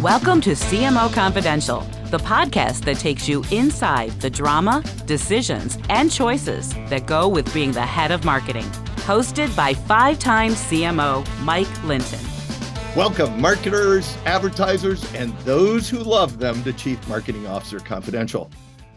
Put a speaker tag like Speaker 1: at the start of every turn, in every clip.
Speaker 1: Welcome to CMO Confidential, the podcast that takes you inside the drama, decisions, and choices that go with being the head of marketing. Hosted by five-time CMO Mike Linton.
Speaker 2: Welcome, marketers, advertisers, and those who love them to Chief Marketing Officer Confidential.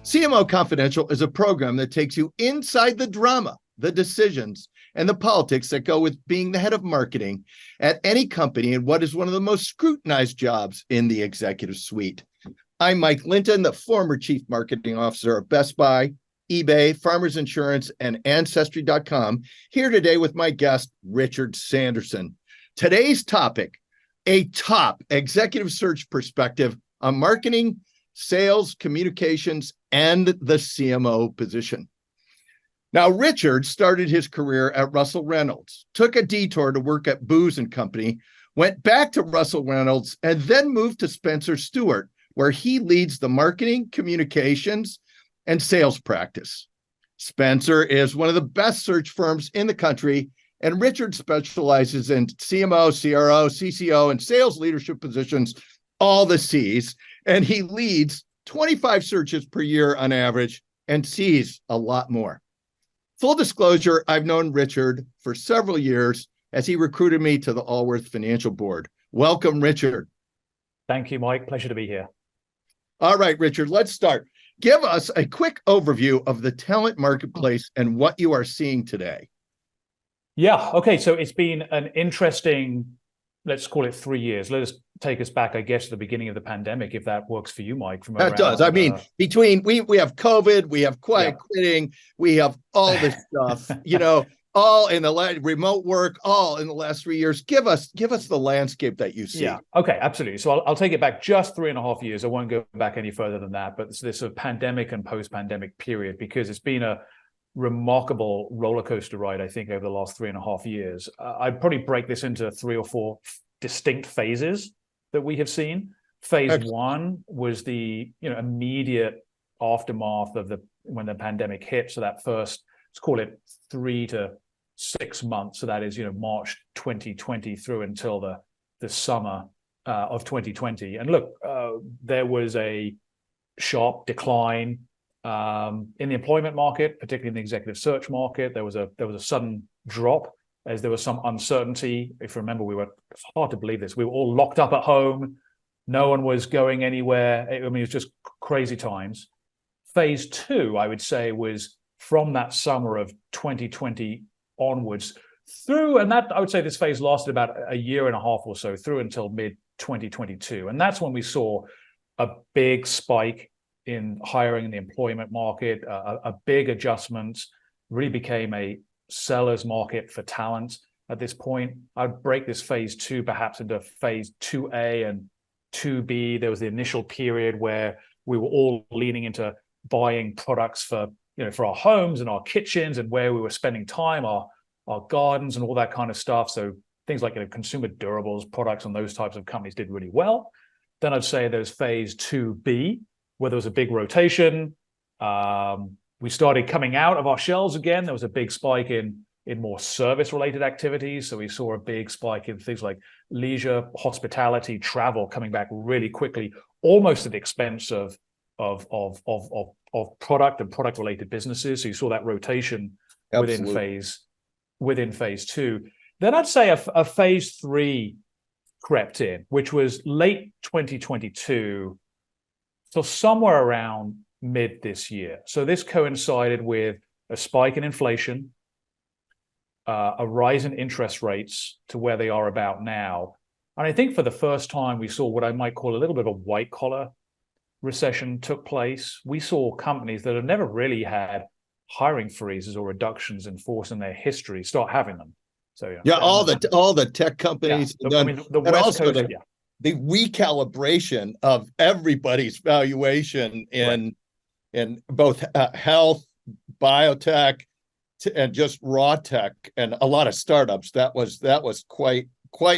Speaker 2: CMO Confidential is a program that takes you inside the drama, the decisions, and the politics that go with being the head of marketing at any company in what is one of the most scrutinized jobs in the executive suite. I'm Mike Linton, the former Chief Marketing Officer of Best Buy, eBay, Farmers Insurance, and Ancestry.com, here today with my guest, Richard Sanderson. Today's topic, a top executive search perspective on marketing, sales, communications, and the CMO position. Now, Richard started his career at Russell Reynolds, took a detour to work at Booz & Company, went back to Russell Reynolds, and then moved to Spencer Stuart, where he leads the marketing, communications, and sales practice. Spencer is one of the best search firms in the country, and Richard specializes in CMO, CRO, CCO, and sales leadership positions, all the C's, and he leads 25 searches per year on average and sees a lot more. Full disclosure, I've known Richard for several years as he recruited me to the Allworth Financial Board. Welcome, Richard.
Speaker 3: Thank you, Mike. Pleasure to be here.
Speaker 2: All right, Richard, let's start. Give us a quick overview of the talent marketplace and what you are seeing today.
Speaker 3: Yeah, okay. So it's been an interesting, let's call it 3 years. Let us take us back, I guess, to the beginning of the pandemic, if that works for you, Mike. From
Speaker 2: that does. I mean, between we have COVID, we have quiet quitting, we have all this stuff, all in the remote work, all in the last 3 years. Give us the landscape that you see.
Speaker 3: Yeah. Okay. Absolutely. So I'll take it back just 3.5 years. I won't go back any further than that. But it's this sort of pandemic and post-pandemic period, because it's been a remarkable roller coaster ride, I think, over the last 3.5 years. I'd probably break this into 3 or 4 distinct phases that we have seen. Phase one was the immediate aftermath of when the pandemic hit. So that first, let's call it 3 to 6 months. So that is March 2020 through until the summer of 2020. And look, there was a sharp decline in the employment market, particularly in the executive search market. There was a sudden drop as there was some uncertainty. If you remember, it's hard to believe this. We were all locked up at home. No one was going anywhere. I mean, it was just crazy times. Phase two, I would say, was from that summer of 2020 onwards through, and that I would say this phase lasted about a year and a half or so, through until mid 2022. And that's when we saw a big spike in hiring in the employment market, a big adjustment, really became a seller's market for talent at this point. I'd break this phase two perhaps into phase 2A and 2B. There was the initial period where we were all leaning into buying products for our homes and our kitchens, and where we were spending time, our gardens and all that kind of stuff. So things like consumer durables products and those types of companies did really well. Then I'd say there's phase 2B, where there was a big rotation. We started coming out of our shells again. There was a big spike in more service-related activities. So we saw a big spike in things like leisure, hospitality, travel coming back really quickly, almost at the expense of product and product-related businesses. So you saw that rotation within phase two. Then I'd say a phase three crept in, which was late 2022. So somewhere around mid this year. So this coincided with a spike in inflation, a rise in interest rates to where they are about now. And I think for the first time, we saw what I might call a little bit of a white collar recession took place. We saw companies that have never really had hiring freezes or reductions in force in their history start having them. So
Speaker 2: all the tech companies.
Speaker 3: Yeah.
Speaker 2: And then,
Speaker 3: the West Coast,
Speaker 2: the recalibration of everybody's valuation in both health, biotech, and just raw tech, and a lot of startups. That was quite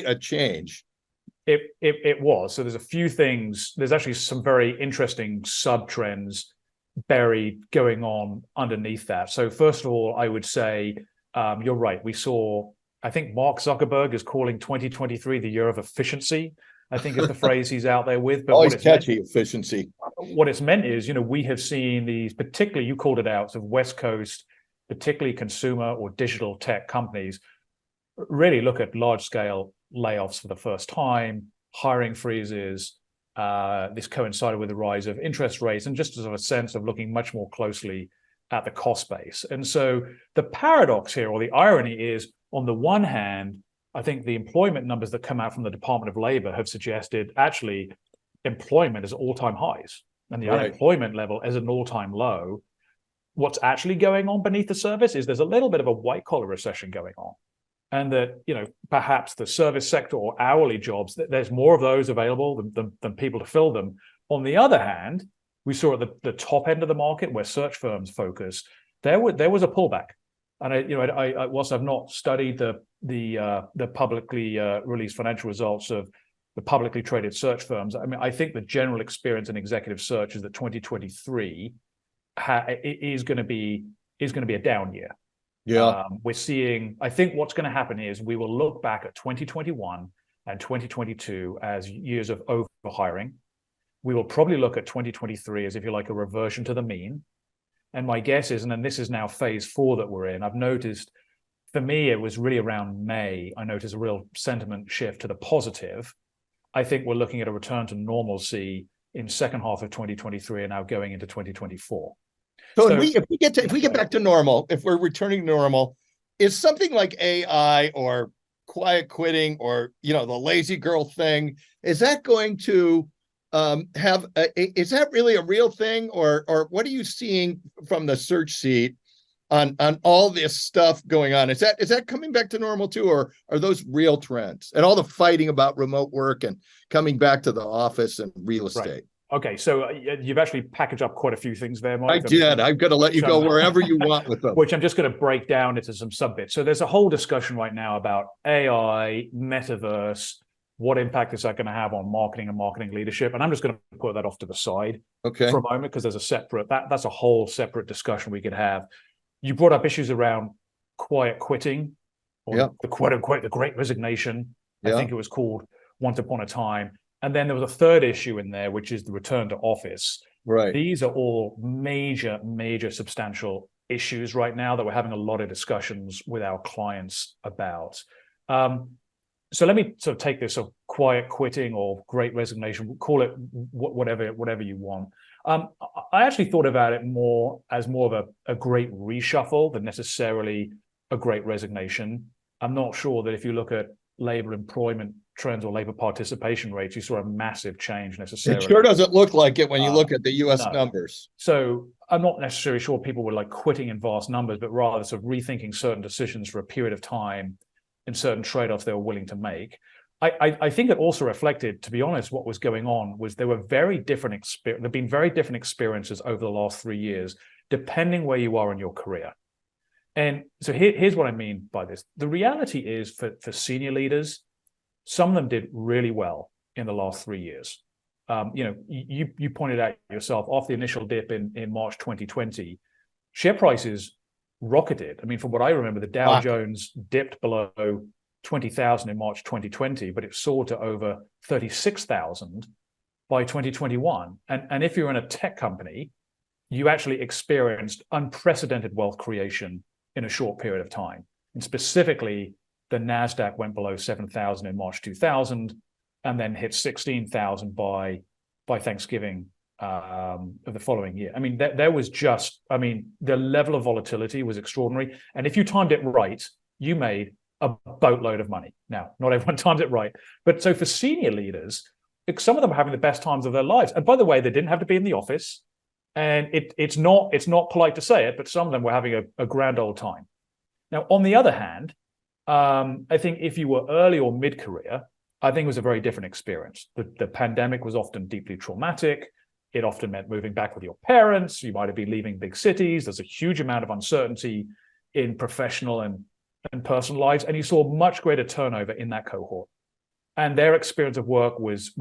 Speaker 2: a change.
Speaker 3: It was. So there's a few things. There's actually some very interesting sub trends buried going on underneath that. So first of all, I would say you're right. We saw, I think Mark Zuckerberg is calling 2023 the year of efficiency. I think is the phrase he's out there with. But
Speaker 2: Always catchy, efficiency.
Speaker 3: What it's meant is, we have seen these, particularly, you called it out, sort of West Coast, particularly consumer or digital tech companies, really look at large-scale layoffs for the first time, hiring freezes. This coincided with the rise of interest rates and just as a sense of looking much more closely at the cost base. And so the paradox here, or the irony is, on the one hand, I think the employment numbers that come out from the Department of Labor have suggested actually employment is at all-time highs and the unemployment level is at an all-time low. What's actually going on beneath the surface is there's a little bit of a white-collar recession going on. And that, perhaps the service sector or hourly jobs, there's more of those available than people to fill them. On the other hand, we saw at the top end of the market where search firms focus, there was a pullback. And I whilst I've not studied the publicly released financial results of the publicly traded search firms, I think the general experience in executive search is that 2023 is going to be a down year.
Speaker 2: Yeah,
Speaker 3: we're seeing. I think what's going to happen is we will look back at 2021 and 2022 as years of overhiring. We will probably look at 2023 as, if you like, a reversion to the mean. And my guess is, and then this is now phase 4 that we're in, I've noticed, for me, it was really around May, I noticed a real sentiment shift to the positive. I think we're looking at a return to normalcy in second half of 2023 and now going into 2024.
Speaker 2: So if we get back to normal, if we're returning to normal, is something like AI or quiet quitting or, the lazy girl thing, is that going to is that really a real thing, or what are you seeing from the search seat on all this stuff going on? Is that coming back to normal too, or are those real trends and all the fighting about remote work and coming back to the office and real estate?
Speaker 3: Right. Okay, so you've actually packaged up quite a few things there, Mike.
Speaker 2: I did. I'm going to let you go wherever you want with them.
Speaker 3: Which I'm just going to break down into some sub-bits. So there's a whole discussion right now about AI, metaverse, what impact is that going to have on marketing and marketing leadership? And I'm just going to put that off to the side for a moment, because there's that's a whole separate discussion we could have. You brought up issues around quiet quitting, or the quote unquote, the great resignation. I think it was called once upon a time. And then there was a third issue in there, which is the return to office.
Speaker 2: Right.
Speaker 3: These are all major, substantial issues right now that we're having a lot of discussions with our clients about. So let me sort of take this of quiet quitting or great resignation, call it whatever you want. I actually thought about it more of a great reshuffle than necessarily a great resignation. I'm not sure that if you look at labor employment trends or labor participation rates, you saw a massive change necessarily.
Speaker 2: It sure doesn't look like it when you look at the U.S. numbers.
Speaker 3: So I'm not necessarily sure people were like quitting in vast numbers, but rather sort of rethinking certain decisions for a period of time and certain trade-offs they were willing to make. I think it also reflected, to be honest, what was going on was there were very different there have been very different experiences over the last 3 years, depending where you are in your career. And so here's what I mean by this. The reality is for senior leaders, some of them did really well in the last 3 years. You pointed out yourself, off the initial dip in March 2020, share prices rocketed. I mean, from what I remember, the Dow Jones dipped below 20,000 in March 2020, but it soared to over 36,000 by 2021. And if you're in a tech company, you actually experienced unprecedented wealth creation in a short period of time. And specifically, the NASDAQ went below 7,000 in March 2000 and then hit 16,000 by Thanksgiving of the following year. I mean, there was just, the level of volatility was extraordinary. And if you timed it right, you made a boatload of money. Now, not everyone timed it right. But so for senior leaders, some of them are having the best times of their lives. And by the way, they didn't have to be in the office. And it's not polite to say it, but some of them were having a grand old time. Now, on the other hand, I think if you were early or mid-career, I think it was a very different experience. The pandemic was often deeply traumatic. It often meant moving back with your parents. You might have been leaving big cities. There's a huge amount of uncertainty in professional and personal lives. And you saw much greater turnover in that cohort. And their experience of work was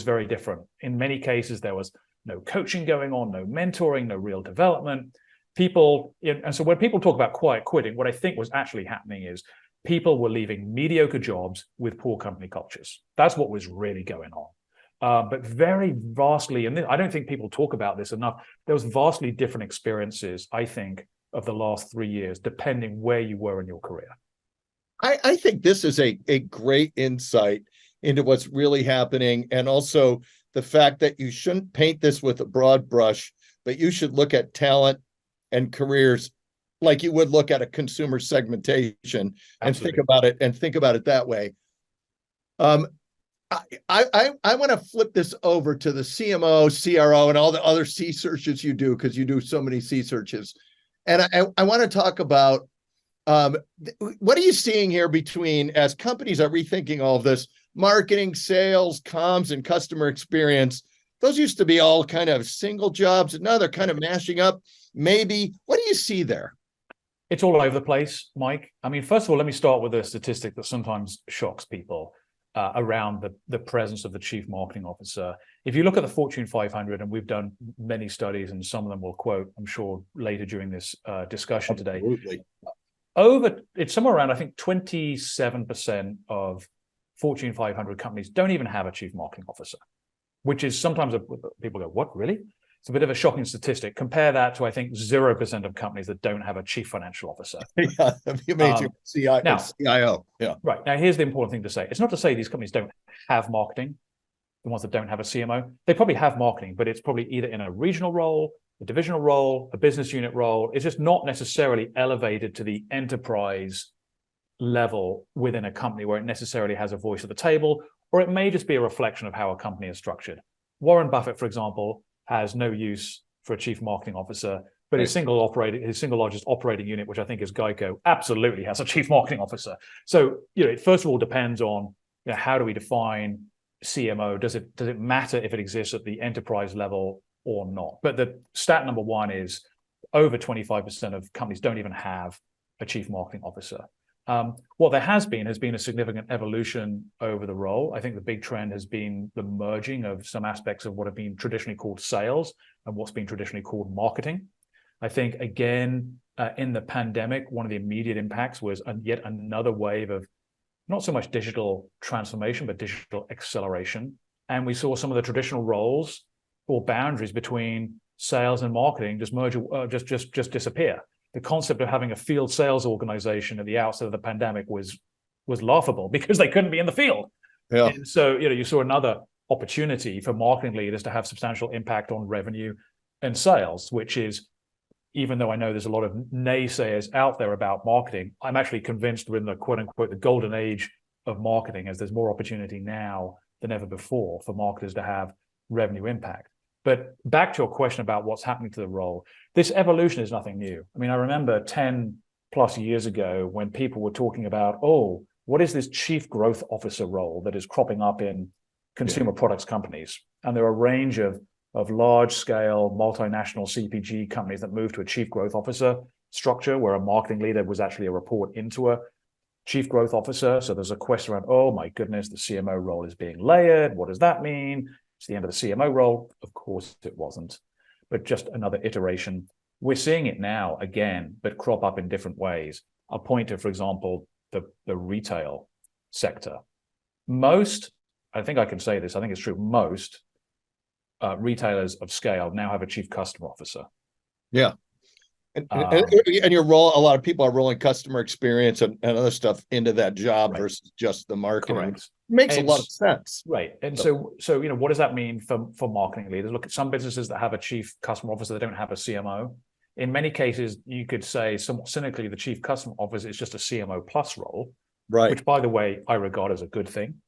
Speaker 3: very different. In many cases, there was no coaching going on, no mentoring, no real development. And so when people talk about quiet quitting, what I think was actually happening is people were leaving mediocre jobs with poor company cultures. That's what was really going on. But very vastly, and I don't think people talk about this enough, there was vastly different experiences, I think, of the last 3 years, depending where you were in your career.
Speaker 2: I think this is a great insight into what's really happening, and also the fact that you shouldn't paint this with a broad brush, but you should look at talent and careers like you would look at a consumer segmentation.
Speaker 3: Absolutely.
Speaker 2: and think about it that way. I want to flip this over to the CMO, CRO, and all the other C searches you do, because you do so many C searches. And I want to talk about what are you seeing here between, as companies are rethinking all of this, marketing, sales, comms, and customer experience. Those used to be all kind of single jobs, and now they're kind of mashing up. Maybe. What do you see there?
Speaker 3: It's all over the place, Mike. I mean, first of all, let me start with a statistic that sometimes shocks people around the presence of the chief marketing officer. If you look at the Fortune 500, and we've done many studies, and some of them we'll quote, I'm sure, later during this discussion today.
Speaker 2: Absolutely.
Speaker 3: It's somewhere around, I think, 27% of Fortune 500 companies don't even have a chief marketing officer, which is sometimes people go, what, really? It's a bit of a shocking statistic. Compare that to, I think, 0% of companies that don't have a chief financial officer.
Speaker 2: Yeah, amazing. CIO. Yeah.
Speaker 3: Right. Now, here's the important thing to say. It's not to say these companies don't have marketing, the ones that don't have a CMO. They probably have marketing, but it's probably either in a regional role, a divisional role, a business unit role. It's just not necessarily elevated to the enterprise level within a company where it necessarily has a voice at the table, or it may just be a reflection of how a company is structured. Warren Buffett, for example, has no use for a chief marketing officer, but his single largest operating unit, which I think is Geico, absolutely has a chief marketing officer. So, it first of all depends on, how do we define CMO? Does it matter if it exists at the enterprise level or not? But the stat number one is over 25% of companies don't even have a chief marketing officer. What there has been a significant evolution over the role. I think the big trend has been the merging of some aspects of what have been traditionally called sales and what's been traditionally called marketing. I think, again, in the pandemic, one of the immediate impacts was yet another wave of not so much digital transformation, but digital acceleration. And we saw some of the traditional roles or boundaries between sales and marketing just disappear. The concept of having a field sales organization at the outset of the pandemic was laughable because they couldn't be in the field. Yeah. And so, you saw another opportunity for marketing leaders to have substantial impact on revenue and sales, which is, even though I know there's a lot of naysayers out there about marketing, I'm actually convinced we're in the quote unquote the golden age of marketing, as there's more opportunity now than ever before for marketers to have revenue impact. But back to your question about what's happening to the role, this evolution is nothing new. I mean, I remember 10 plus years ago when people were talking about, what is this chief growth officer role that is cropping up in consumer products companies? And there are a range of large-scale multinational CPG companies that moved to a chief growth officer structure where a marketing leader was actually a report into a chief growth officer. So there's a question around, oh my goodness, the CMO role is being layered. What does that mean? It's the end of the CMO role. Of course it wasn't, but just another iteration. We're seeing it now again, but crop up in different ways. I'll point to, for example, the retail sector. I think I can say this, I think it's true, most retailers of scale now have a chief customer officer.
Speaker 2: Yeah. And your role, a lot of people are rolling customer experience and other stuff into that job versus just the marketing.
Speaker 3: Correct.
Speaker 2: Makes a lot of sense.
Speaker 3: Right. And so what does that mean for marketing leaders? Look at some businesses that have a chief customer officer that don't have a CMO. In many cases, you could say somewhat cynically, the chief customer officer is just a CMO plus role, right? Which, by the way, I regard as a good thing.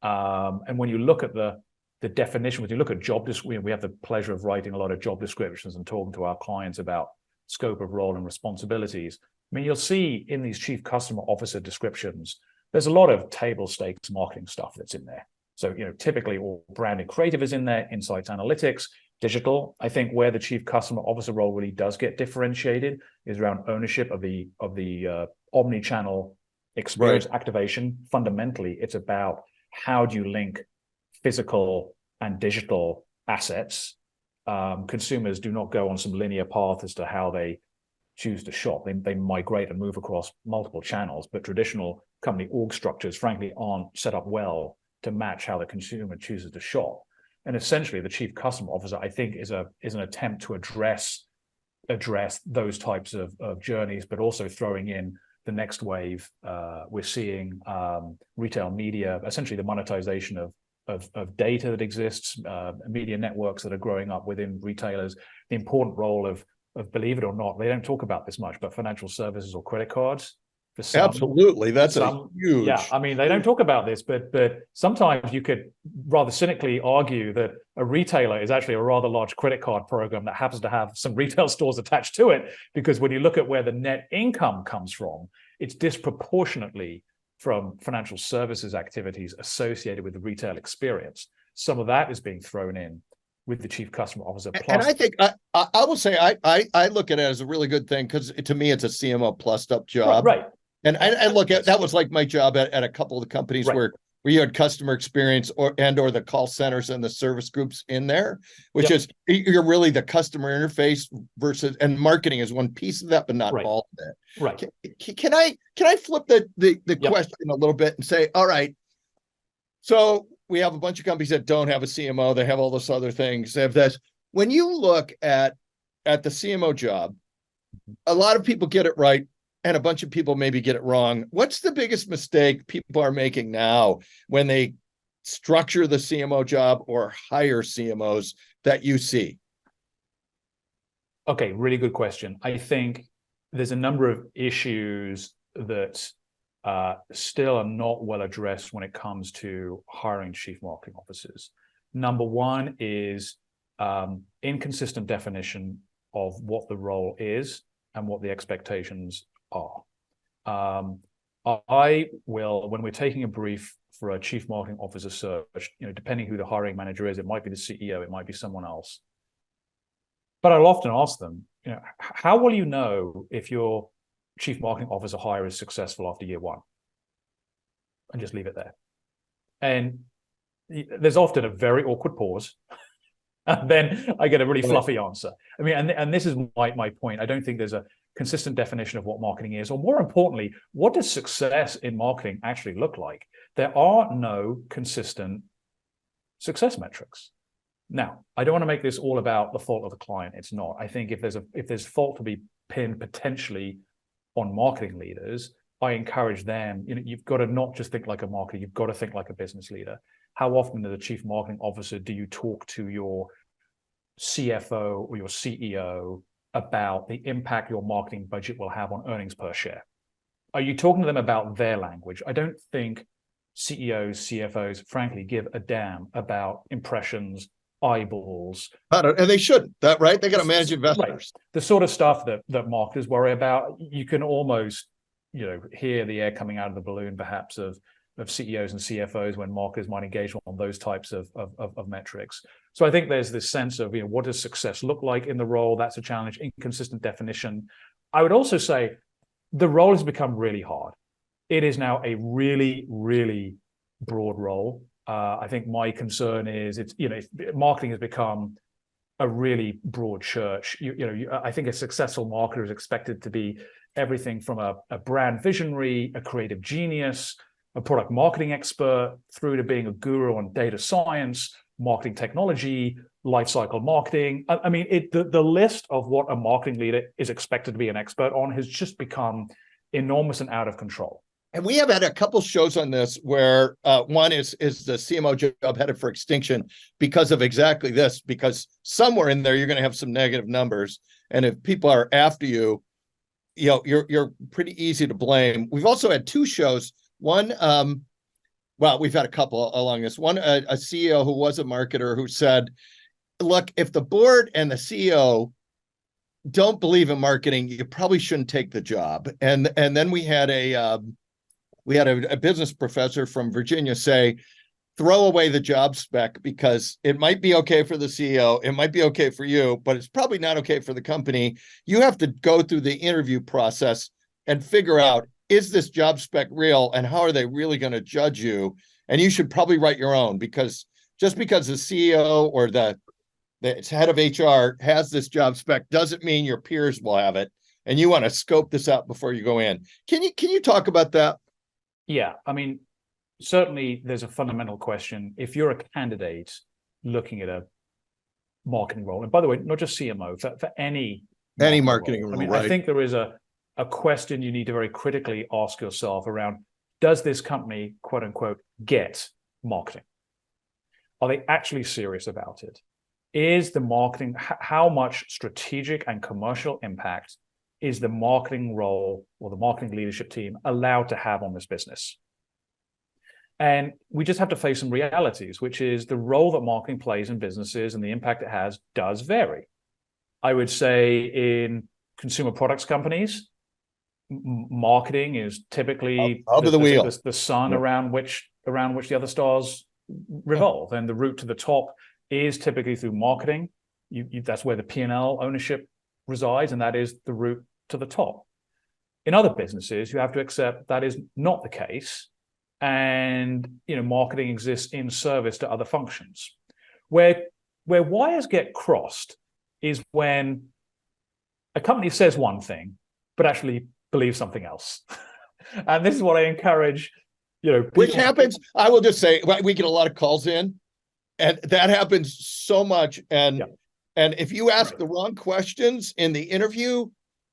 Speaker 3: And when you look at the definition, when you look at job description, we have the pleasure of writing a lot of job descriptions and talking to our clients about scope of role and responsibilities. I mean, you'll see in these chief customer officer descriptions, there's a lot of table stakes marketing stuff that's in there. So, typically all brand and creative is in there, insights, analytics, digital. I think where the chief customer officer role really does get differentiated is around ownership of the omni-channel experience activation. Fundamentally, it's about how do you link physical and digital assets. Consumers do not go on some linear path as to how they choose to shop. They migrate and move across multiple channels, but traditional company org structures, frankly, aren't set up well to match how the consumer chooses to shop. And essentially, the chief customer officer, I think, is an attempt to address those types of journeys, but also throwing in the next wave. We're seeing retail media, essentially the monetization of data that exists, media networks that are growing up within retailers, the important role of believe it or not, they don't talk about this much, but financial services or credit cards. For some,
Speaker 2: Absolutely. That's a huge.
Speaker 3: Yeah, I mean, they don't talk about this, but sometimes you could rather cynically argue that a retailer is actually a rather large credit card program that happens to have some retail stores attached to it, because when you look at where the net income comes from, it's disproportionately from financial services activities associated with the retail experience. Some of that is being thrown in with the chief customer officer. Plus,
Speaker 2: and I think I will say I look at it as a really good thing, because to me it's a CMO plussed up job.
Speaker 3: Right.
Speaker 2: And I look at that was like my job at a couple of the companies where you had customer experience or the call centers and the service groups in there, which is you're really the customer interface versus, and marketing is one piece of that, but not all of it.
Speaker 3: Right.
Speaker 2: Can I flip the question a little bit and say, all right, so we have a bunch of companies that don't have a CMO. They have all those other things. They have this. When you look at the CMO job, a lot of people get it right, and a bunch of people maybe get it wrong. What's the biggest mistake people are making now when they structure the CMO job or hire CMOs that you see?
Speaker 3: Okay, really good question. I think there's a number of issues that still are not well addressed when it comes to hiring chief marketing officers. Number one is inconsistent definition of what the role is and what the expectations are. I will, when we're taking a brief for a chief marketing officer search, depending who the hiring manager is, it might be the CEO, it might be someone else. But I'll often ask them, how will you know if your chief marketing officer hire is successful after year one? And just leave it there. And there's often a very awkward pause. And then I get a really fluffy answer. I mean, and this is my point. I don't think there's a consistent definition of what marketing is, or more importantly, what does success in marketing actually look like? There are no consistent success metrics. Now, I don't want to make this all about the fault of the client. It's not. I think if there's fault to be pinned potentially on marketing leaders, I encourage them, you've got to not just think like a marketer, you've got to think like a business leader. How often as a chief marketing officer do you talk to your CFO or your CEO about the impact your marketing budget will have on earnings per share? Are you talking to them about their language? I don't think CEOs, CFOs, frankly, give a damn about impressions, eyeballs.
Speaker 2: And they shouldn't, right? They got to manage investors.
Speaker 3: Right. The sort of stuff that marketers worry about, you can almost, hear the air coming out of the balloon, perhaps, of CEOs and CFOs when marketers might engage on those types of metrics. So I think there's this sense of, what does success look like in the role? That's a challenge, inconsistent definition. I would also say the role has become really hard. It is now a really, really broad role. I think my concern is marketing has become a really broad church. I think a successful marketer is expected to be everything from a brand visionary, a creative genius, a product marketing expert, through to being a guru on data science, marketing technology, lifecycle marketing. I mean, the list of what a marketing leader is expected to be an expert on has just become enormous and out of control.
Speaker 2: And we have had a couple shows on this where one is the CMO job headed for extinction because of exactly this, because somewhere in there you're going to have some negative numbers. And if people are after you, you're pretty easy to blame. We've also had two shows. One, we've had a couple along this. One, a CEO who was a marketer who said, look, if the board and the CEO don't believe in marketing, you probably shouldn't take the job. And then we had a business professor from Virginia say, throw away the job spec because it might be okay for the CEO, it might be okay for you, but it's probably not okay for the company. You have to go through the interview process and figure out, is this job spec real and how are they really going to judge you? And you should probably write your own, because just because the CEO or the head of HR has this job spec doesn't mean your peers will have it. and you want to scope this out before you go in. Can you talk about that?
Speaker 3: Yeah, I mean, certainly there's a fundamental question. If you're a candidate looking at a marketing role, and by the way, not just CMO, for any
Speaker 2: marketing role,
Speaker 3: I mean,
Speaker 2: right.
Speaker 3: I think there is a question you need to very critically ask yourself around, does this company, quote unquote, get marketing? Are they actually serious about it? Is the marketing, how much strategic and commercial impact is the marketing role or the marketing leadership team allowed to have on this business? And we just have to face some realities, which is the role that marketing plays in businesses and the impact it has does vary. I would say in consumer products companies, marketing is typically the sun around which the other stars revolve, and the route to the top is typically through marketing. That's where the P&L ownership resides, and that is the route to the top. In other businesses, you have to accept that is not the case, and marketing exists in service to other functions. Where wires get crossed is when a company says one thing, but actually believes something else. And this is what I encourage,
Speaker 2: which happens. I will just say, we get a lot of calls in, and that happens so much. And if you ask the wrong questions in the interview,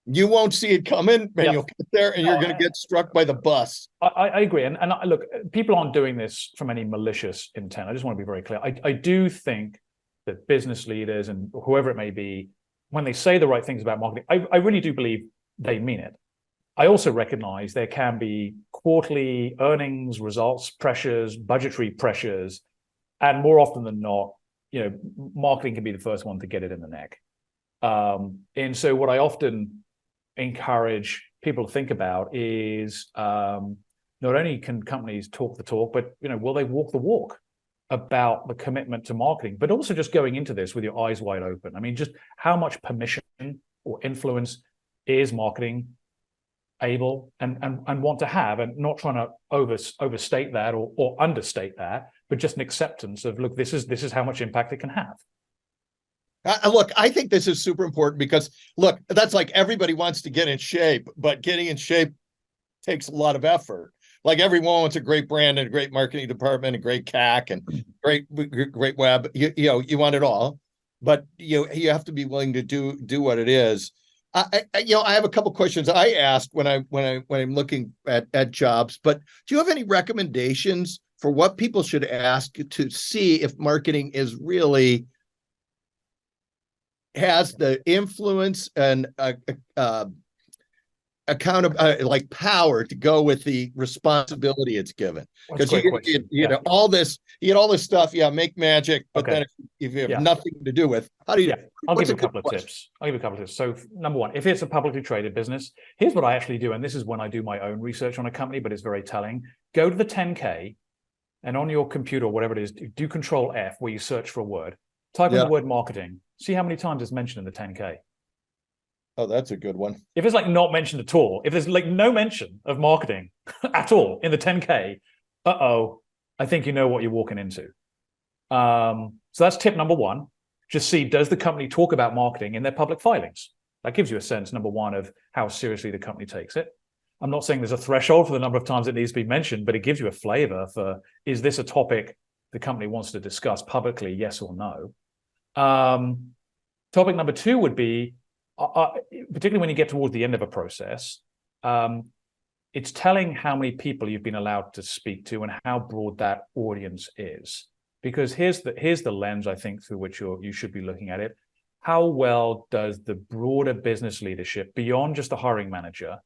Speaker 2: you won't see it coming, and you'll get there and you're going to get struck by the bus.
Speaker 3: I agree. And look, people aren't doing this from any malicious intent. I just want to be very clear. I do think that business leaders and whoever it may be, when they say the right things about marketing, I really do believe they mean it. I also recognize there can be quarterly earnings, results pressures, budgetary pressures, and more often than not, marketing can be the first one to get it in the neck. And so what I often encourage people to think about is not only can companies talk the talk, but will they walk the walk about the commitment to marketing, but also just going into this with your eyes wide open. I mean, just how much permission or influence is marketing able and want to have, and not trying to overstate that or understate that, but just an acceptance of, look, this is how much impact it can have.
Speaker 2: Look, I think this is super important because, look, that's like everybody wants to get in shape, but getting in shape takes a lot of effort. Like everyone wants a great brand and a great marketing department and great CAC and great web. You want it all, but you have to be willing to do what it is. I have a couple questions I ask when I'm looking at jobs, but do you have any recommendations for what people should ask to see if marketing is really has the influence and like power to go with the responsibility it's given? Because you get all this stuff, make magic, but then if you have nothing to do with, how do you?
Speaker 3: I'll give you a couple of tips. So number one, if it's a publicly traded business, here's what I actually do, and this is when I do my own research on a company, but it's very telling. Go to the 10K, and on your computer or whatever it is, do Control F where you search for a word. Type in the word marketing. See how many times it's mentioned in the 10K.
Speaker 2: Oh, that's a good one.
Speaker 3: If it's like not mentioned at all, if there's like no mention of marketing at all in the 10K, I think you know what you're walking into. So that's tip number one. Just see, does the company talk about marketing in their public filings? That gives you a sense, number one, of how seriously the company takes it. I'm not saying there's a threshold for the number of times it needs to be mentioned, but it gives you a flavor for, is this a topic the company wants to discuss publicly, yes or no? Topic number two would be, particularly when you get towards the end of a process, it's telling how many people you've been allowed to speak to and how broad that audience is. Because here's the lens, I think, through which you should be looking at it. How well does the broader business leadership, beyond just the hiring manager,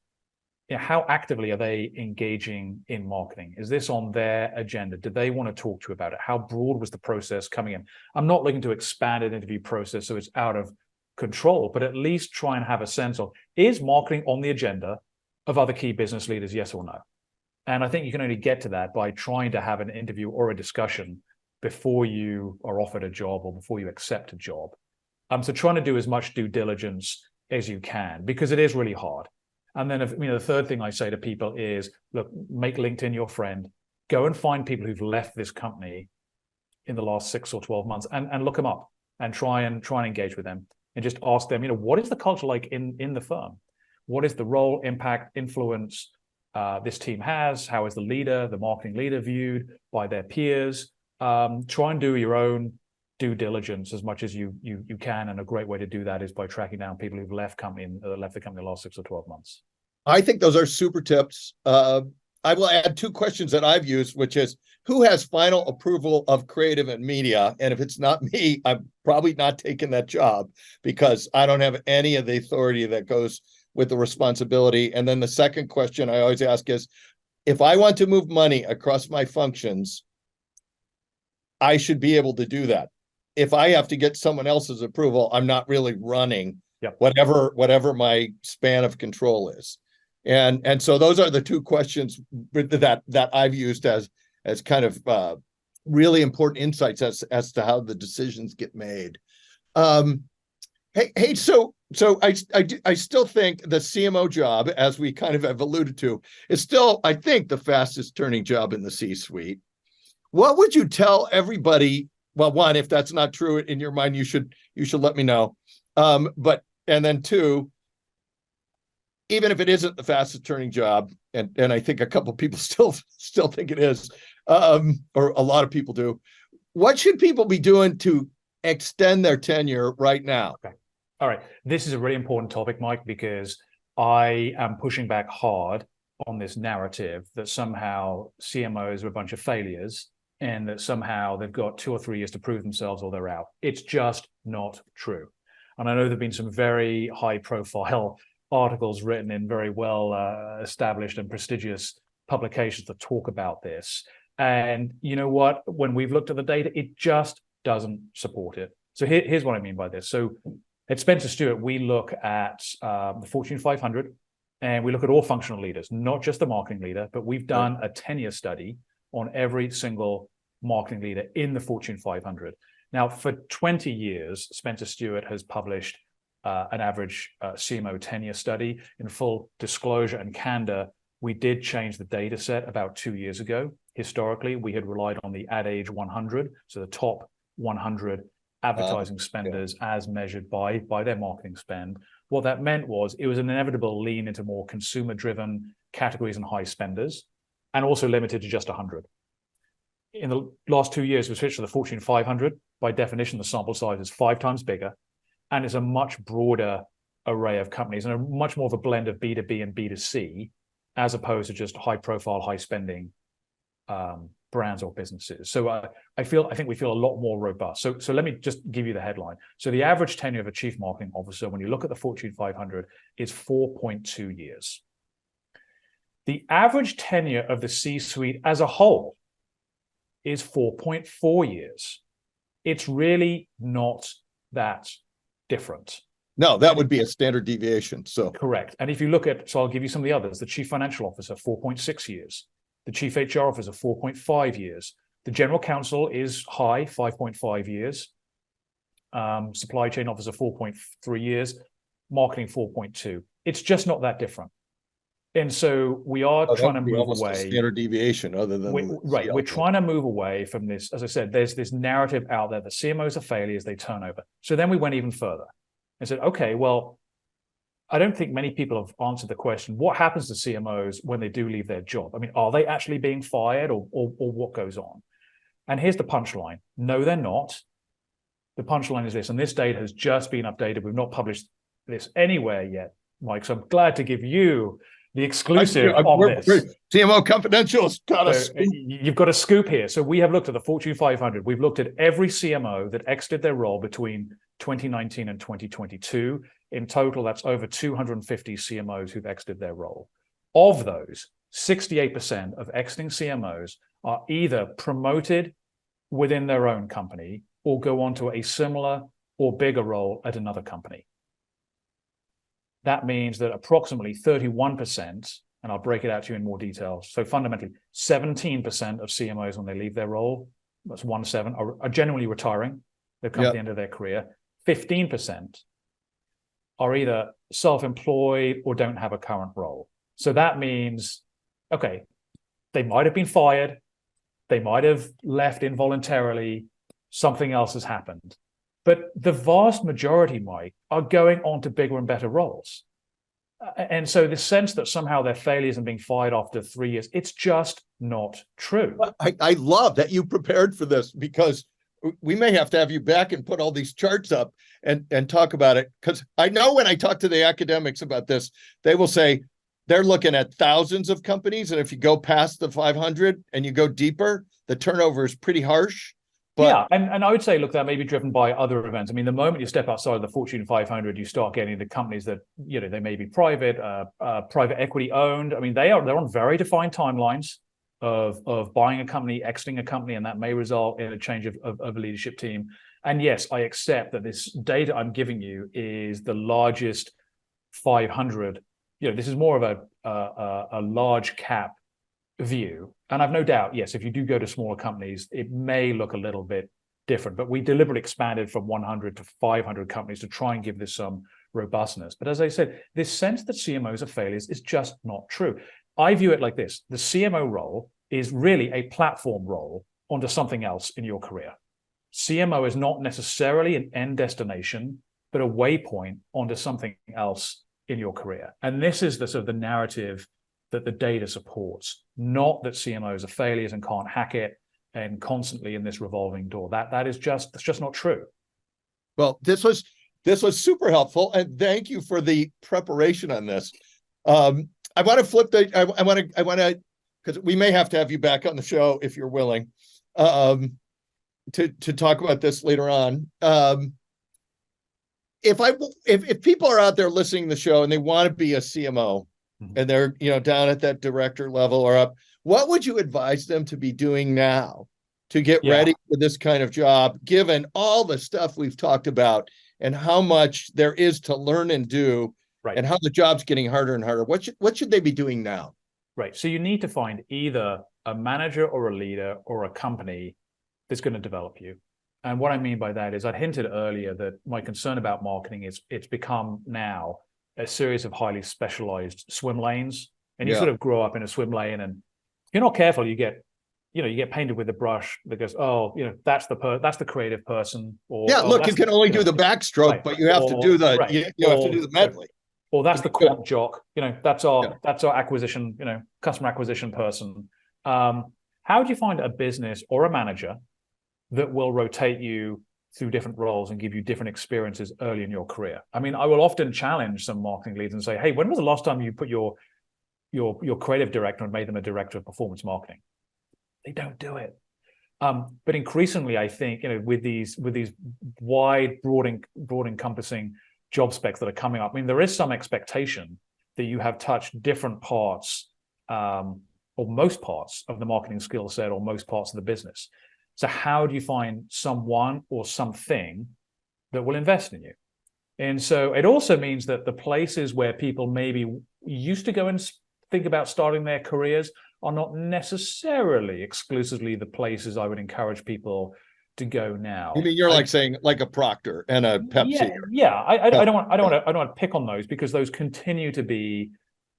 Speaker 3: how actively are they engaging in marketing? Is this on their agenda? Do they want to talk to you about it? How broad was the process coming in? I'm not looking to expand an interview process so it's out of control, but at least try and have a sense of, is marketing on the agenda of other key business leaders, yes or no? And I think you can only get to that by trying to have an interview or a discussion before you are offered a job or before you accept a job. So trying to do as much due diligence as you can, because it is really hard. And then the third thing I say to people is, look, make LinkedIn your friend. Go and find people who've left this company in the last 6 or 12 months and look them up and try and engage with them and just ask them, what is the culture like in the firm? What is the role, impact, influence this team has? How is the leader, the marketing leader, viewed by their peers? Try and do your own due diligence as much as you can, and a great way to do that is by tracking down people who've left the company in the last 6 or 12 months.
Speaker 2: I think those are super tips. I will add two questions that I've used, which is, who has final approval of creative and media? And if it's not me, I'm probably not taking that job because I don't have any of the authority that goes with the responsibility. And then the second question I always ask is, if I want to move money across my functions, I should be able to do that. If I have to get someone else's approval, I'm not really running whatever my span of control is. And so those are the two questions that I've used as kind of really important insights as to how the decisions get made. Hey, so I still think the CMO job, as we kind of have alluded to, is still, I think, the fastest turning job in the C-suite. What would you tell everybody? Well, one, if that's not true in your mind, you should let me know. And then two, even if it isn't the fastest turning job, and I think a couple of people still think it is, or a lot of people do, what should people be doing to extend their tenure right now?
Speaker 3: Okay. All right. This is a really important topic, Mike, because I am pushing back hard on this narrative that somehow CMOs are a bunch of failures and that somehow they've got 2 or 3 years to prove themselves or they're out. It's just not true. And I know there have been some very high profile articles written in very well established and prestigious publications that talk about this. And you know what? When we've looked at the data, it just doesn't support it. So here's what I mean by this. So at Spencer Stuart, we look at the Fortune 500 and we look at all functional leaders, not just the marketing leader, but we've done a tenure study on every single marketing leader in the Fortune 500. Now, for 20 years, Spencer Stuart has published an average CMO tenure study. In full disclosure and candor, we did change the data set about 2 years ago. Historically, we had relied on the Ad Age 100, so the top 100 advertising spenders as measured by their marketing spend. What that meant was it was an inevitable lean into more consumer-driven categories and high spenders, and also limited to just 100. In the last 2 years, we switched to the Fortune 500. By definition, the sample size is 5 times bigger, and it's a much broader array of companies and a much more of a blend of B2B and B2C, as opposed to just high-profile, high-spending brands or businesses. So I think we feel a lot more robust. So let me just give you the headline. So the average tenure of a chief marketing officer, when you look at the Fortune 500, is 4.2 years. The average tenure of the C-suite as a whole is 4.4 years. It's really not that different.
Speaker 2: No, that would be a standard deviation. So
Speaker 3: correct. And if you look at, so I'll give you some of the others, the chief financial officer, 4.6 years. The chief HR officer, 4.5 years. The general counsel is high, 5.5 years. Supply chain officer, 4.3 years. Marketing, 4.2. It's just not that different. And so we are trying to move away.
Speaker 2: A standard deviation, other than
Speaker 3: we're trying to move away from this. As I said, there's this narrative out there that CMOs are failures, they turn over. So then we went even further and said, okay, well, I don't think many people have answered the question, what happens to CMOs when they do leave their job? I mean, are they actually being fired or what goes on? And here's the punchline. No, they're not. The punchline is this, and this data has just been updated. We've not published this anywhere yet, Mike, so I'm glad to give you the exclusive on this.
Speaker 2: CMO Confidential has got a scoop.
Speaker 3: You've got a scoop here. So we have looked at the Fortune 500. We've looked at every CMO that exited their role between 2019 and 2022. In total, that's over 250 CMOs who've exited their role. Of those, 68% of exiting CMOs are either promoted within their own company or go on to a similar or bigger role at another company. That means that approximately 31%, and I'll break it out to you in more detail. So fundamentally, 17% of CMOs, when they leave their role, that's 1/7, are genuinely retiring. They've come to the end of their career. 15% are either self-employed or don't have a current role. So that means, okay, they might have been fired, they might have left involuntarily, something else has happened. But the vast majority, Mike, are going on to bigger and better roles. And so this sense that somehow they're failures and being fired after 3 years, it's just not true.
Speaker 2: I love that you prepared for this, because we may have to have you back and put all these charts up and talk about it. Because I know when I talk to the academics about this, they will say they're looking at thousands of companies. And if you go past the 500 and you go deeper, the turnover is pretty harsh. But
Speaker 3: yeah, and I would say, look, that may be driven by other events. I mean, the moment you step outside of the Fortune 500, you start getting into companies that, you know, they may be private, private equity owned. I mean, they're on very defined timelines of buying a company, exiting a company, and that may result in a change of a leadership team. And yes, I accept that this data I'm giving you is the largest 500. You know, this is more of a large cap view. And I've no doubt, yes, if you do go to smaller companies, it may look a little bit different. But we deliberately expanded from 100 to 500 companies to try and give this some robustness. But as I said, this sense that CMOs are failures is just not true. I view it like this. The CMO role is really a platform role onto something else in your career. CMO is not necessarily an end destination, but a waypoint onto something else in your career. And this is the sort of the narrative that the data supports, not that CMOs are failures and can't hack it and constantly in this revolving door. That's just not true.
Speaker 2: well, this was super helpful, and thank you for the preparation on this. I want to flip the. I want to, because we may have to have you back on the show if you're willing, to talk about this later on. If people are out there listening to the show and they want to be a CMO, and they're, you know, down at that director level or up, what would you advise them to be doing now to get ready for this kind of job, given all the stuff we've talked about and how much there is to learn and do, and how the job's getting harder and harder? What should they be doing now?
Speaker 3: Right. So you need to find either a manager or a leader or a company that's going to develop you. And what I mean by that is, I'd hinted earlier that my concern about marketing is it's become now a series of highly specialized swim lanes, and you sort of grow up in a swim lane, and if you're not careful, you get painted with a brush that goes, oh, you know, that's the creative person. Or
Speaker 2: look, you can only do the backstroke, but you have to do the you have to do the medley.
Speaker 3: Or that's the quant jock. You know, that's our acquisition, you know, customer acquisition person. How do you find a business or a manager that will rotate you through different roles and give you different experiences early in your career? I mean, I will often challenge some marketing leads and say, hey, when was the last time you put your creative director and made them a director of performance marketing? They don't do it. But increasingly, I think, you know, with these wide, broad encompassing job specs that are coming up, I mean, there is some expectation that you have touched different parts, or most parts of the marketing skill set, or most parts of the business. So how do you find someone or something that will invest in you? And so it also means that the places where people maybe used to go and think about starting their careers are not necessarily exclusively the places I would encourage people to go now.
Speaker 2: You mean you're like saying like a Procter and a Pepsi?
Speaker 3: I don't want to pick on those, because those continue to be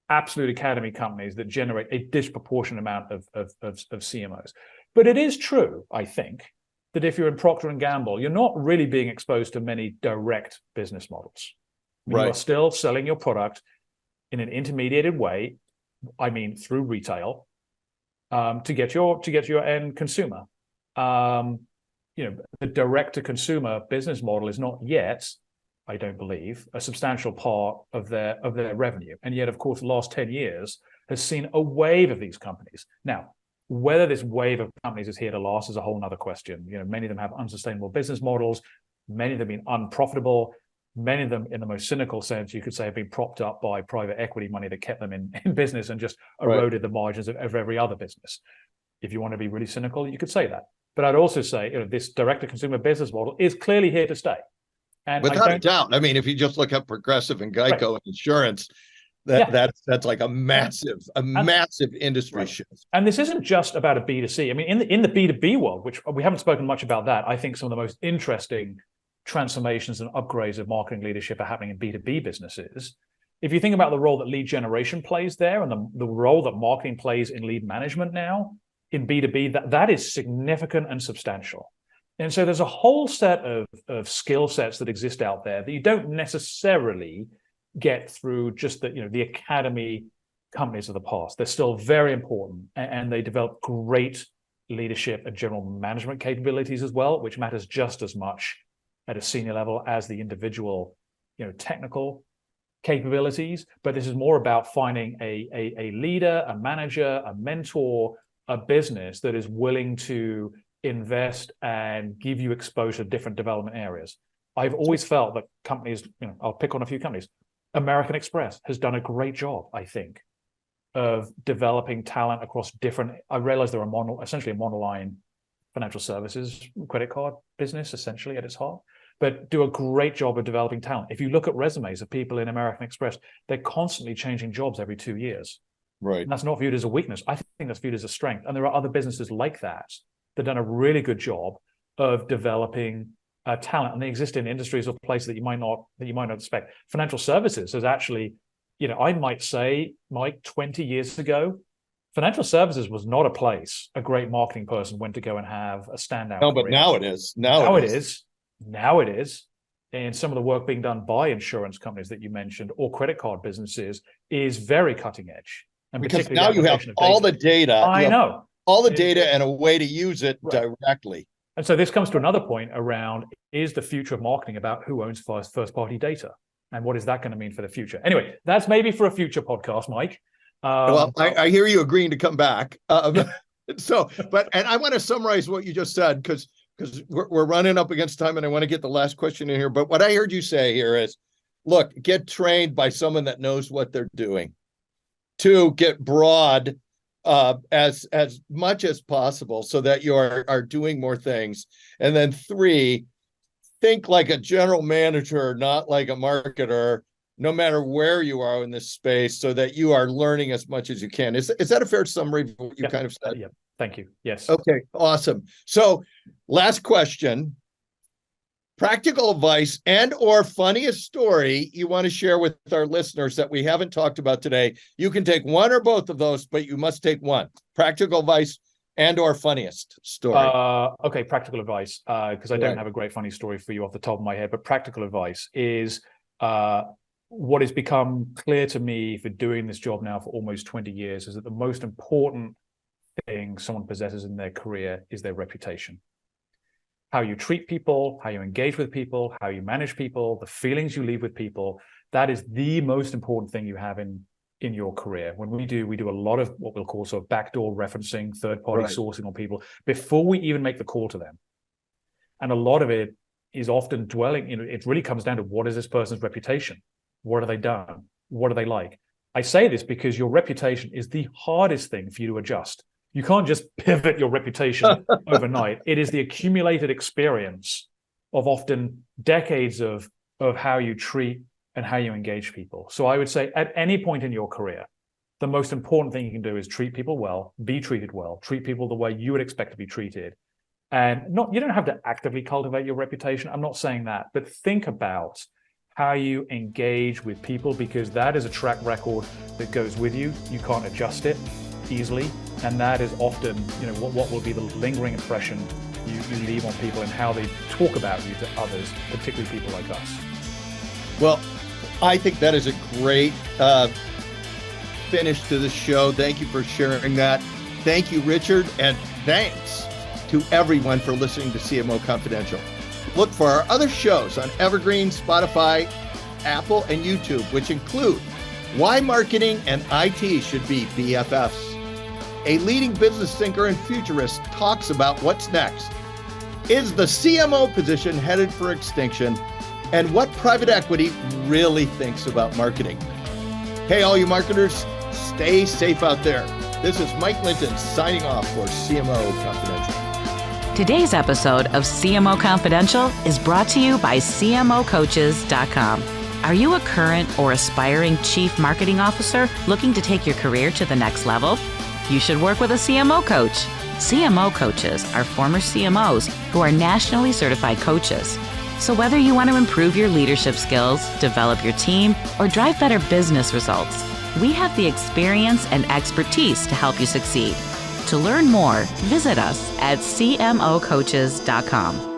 Speaker 3: absolute academy companies that generate a disproportionate amount of CMOs. But it is true, I think, that if you're in Procter & Gamble, you're not really being exposed to many direct business models. I mean, you are still selling your product in an intermediated way, I mean, through retail, to get your end consumer. You know, the direct-to-consumer business model is not yet, I don't believe, a substantial part of their revenue. And yet, of course, the last 10 years has seen a wave of these companies. Now, whether this wave of companies is here to last is a whole nother question. You know, many of them have unsustainable business models. Many of them have been unprofitable. Many of them, in the most cynical sense, you could say, have been propped up by private equity money that kept them in business and just eroded the margins of every other business. If you want to be really cynical, you could say that. But I'd also say, you know, this direct-to-consumer business model is clearly here to stay. And
Speaker 2: without a doubt. I mean, if you just look at Progressive and Geico and insurance, that's like a massive industry shift.
Speaker 3: And this isn't just about a B2C. I mean, in the B2B world, which we haven't spoken much about that, I think some of the most interesting transformations and upgrades of marketing leadership are happening in B2B businesses. If you think about the role that lead generation plays there, and the role that marketing plays in lead management now in B2B, that is significant and substantial. And so there's a whole set of skill sets that exist out there that you don't necessarily get through just the academy companies of the past. They're still very important, and they develop great leadership and general management capabilities as well, which matters just as much at a senior level as the individual, technical capabilities. But this is more about finding a leader, a manager, a mentor, a business that is willing to invest and give you exposure to different development areas. I've always felt that companies, I'll pick on a few companies. American Express has done a great job, I think, of developing talent across different. I realize they're essentially a monoline financial services credit card business, essentially at its heart, but do a great job of developing talent. If you look at resumes of people in American Express, they're constantly changing jobs every 2 years.
Speaker 2: Right.
Speaker 3: And that's not viewed as a weakness. I think that's viewed as a strength. And there are other businesses like that that have done a really good job of developing talent, and they exist in industries or places that you might not expect. Financial services is actually, I might say, Mike, 20 years ago, financial services was not a place a great marketing person went to go and have a standout.
Speaker 2: No, but
Speaker 3: career.
Speaker 2: now it is. Now it is. And some of the work being done by insurance companies that you mentioned or credit card businesses is very cutting edge. And because now you have all the data.
Speaker 3: I know.
Speaker 2: All the data and a way to use it directly.
Speaker 3: And so this comes to another point around, is the future of marketing about who owns first-party data? And what is that going to mean for the future? Anyway, that's maybe for a future podcast, Mike.
Speaker 2: Well, I hear you agreeing to come back. And I want to summarize what you just said, because we're running up against time and I want to get the last question in here. But what I heard you say here is, look, get trained by someone that knows what they're doing. 2, get broad as much as possible so that you are doing more things. And then 3, think like a general manager, not like a marketer, no matter where you are in this space, so that you are learning as much as you can. Is that a fair summary of what you kind of said?
Speaker 3: Yeah. Thank you. Yes.
Speaker 2: Okay, awesome. So last question. Practical advice and or funniest story you want to share with our listeners that we haven't talked about today. You can take one or both of those, but you must take one. Practical advice and or funniest story.
Speaker 3: Okay, practical advice, because I don't have a great funny story for you off the top of my head, but practical advice is what has become clear to me for doing this job now for almost 20 years is that the most important thing someone possesses in their career is their reputation. How you treat people, how you engage with people, how you manage people, the feelings you leave with people, that is the most important thing you have in your career. When we do a lot of what we'll call sort of backdoor referencing, third-party sourcing on people before we even make the call to them. And a lot of it is often dwelling, it really comes down to, what is this person's reputation? What have they done? What are they like? I say this because your reputation is the hardest thing for you to adjust. You can't just pivot your reputation overnight. It is the accumulated experience of often decades of how you treat and how you engage people. So I would say at any point in your career, the most important thing you can do is treat people well, be treated well, treat people the way you would expect to be treated. And you don't have to actively cultivate your reputation. I'm not saying that, but think about how you engage with people, because that is a track record that goes with you. You can't adjust it easily. And that is often, what will be the lingering impression you leave on people and how they talk about you to others, particularly people like us.
Speaker 2: Well, I think that is a great finish to the show. Thank you for sharing that. Thank you, Richard, and thanks to everyone for listening to CMO Confidential. Look for our other shows on Evergreen, Spotify, Apple, and YouTube, which include Why Marketing and IT Should Be BFFs. A leading business thinker and futurist talks about what's next. Is the CMO position headed for extinction? And what private equity really thinks about marketing. Hey, all you marketers, stay safe out there. This is Mike Linton signing off for CMO Confidential.
Speaker 1: Today's episode of CMO Confidential is brought to you by CMOcoaches.com. Are you a current or aspiring chief marketing officer looking to take your career to the next level? You should work with a CMO coach. CMO coaches are former CMOs who are nationally certified coaches. So whether you want to improve your leadership skills, develop your team, or drive better business results, we have the experience and expertise to help you succeed. To learn more, visit us at CMOcoaches.com.